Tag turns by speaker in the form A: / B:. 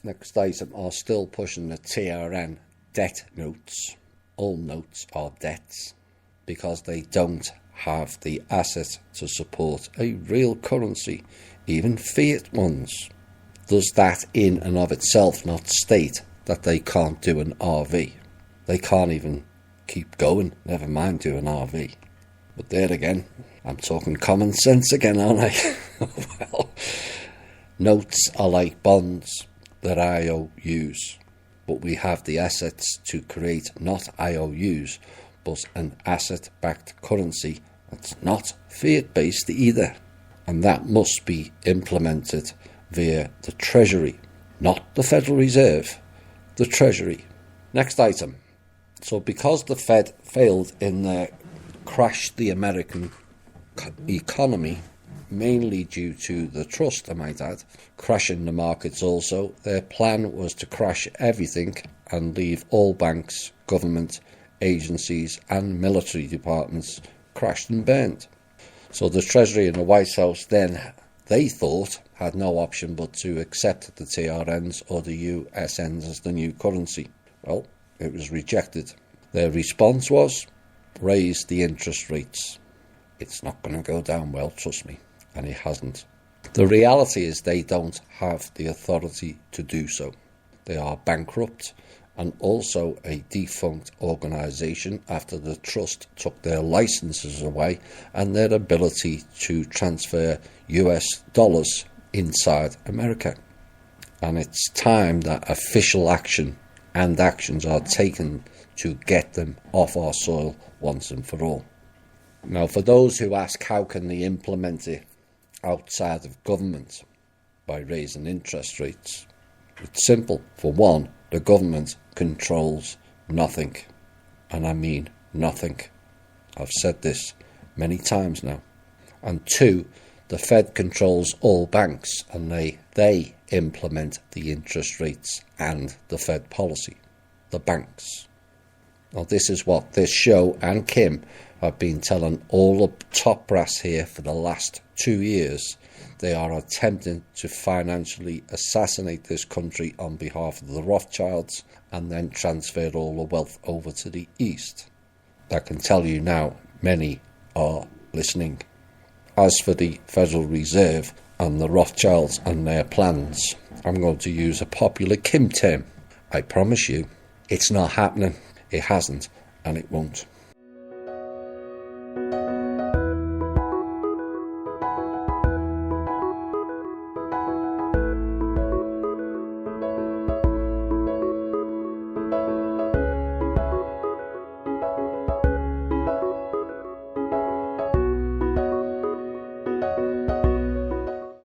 A: Next item are still pushing the TRN debt notes. All notes are debts because they don't have the asset to support a real currency, even fiat ones. Does that in and of itself not state that they can't do an RV? They can't even keep going, never mind do an RV. But there again, I'm talking common sense again, aren't I? Well, notes are like bonds, they're IOUs, but we have the assets to create not IOUs, but an asset-backed currency that's not fiat-based either, and that must be implemented via the Treasury, not the Federal Reserve, the Treasury. Next item. So because the Fed failed in their crash the American economy, mainly due to the trust, I might add, crashing the markets also, their plan was to crash everything and leave all banks, government, agencies and military departments crashed and burned. So the Treasury and the White House then, they thought, had no option but to accept the TRNs or the USNs as the new currency. Well, it was rejected. Their response was, raise the interest rates. It's not going to go down well, trust me, and it hasn't. The reality is they don't have the authority to do so. They are bankrupt and also a defunct organisation after the trust took their licences away and their ability to transfer US dollars inside America. And it's time that official action and actions are taken to get them off our soil once and for all. Now, for those who ask how can they implement it outside of government by raising interest rates, it's simple. For one, the government controls nothing, and I mean nothing. I've said this many times now. And two, the Fed controls all banks, and they implement the interest rates and the Fed policy, the banks. Now this is what this show and Kim have been telling all the top brass here for the last 2 years. They are attempting to financially assassinate this country on behalf of the Rothschilds and then transfer all the wealth over to the East. I can tell you now, many are listening. As for the Federal Reserve and the Rothschilds and their plans, I'm going to use a popular Kim term. I promise you, it's not happening. It hasn't, and it won't.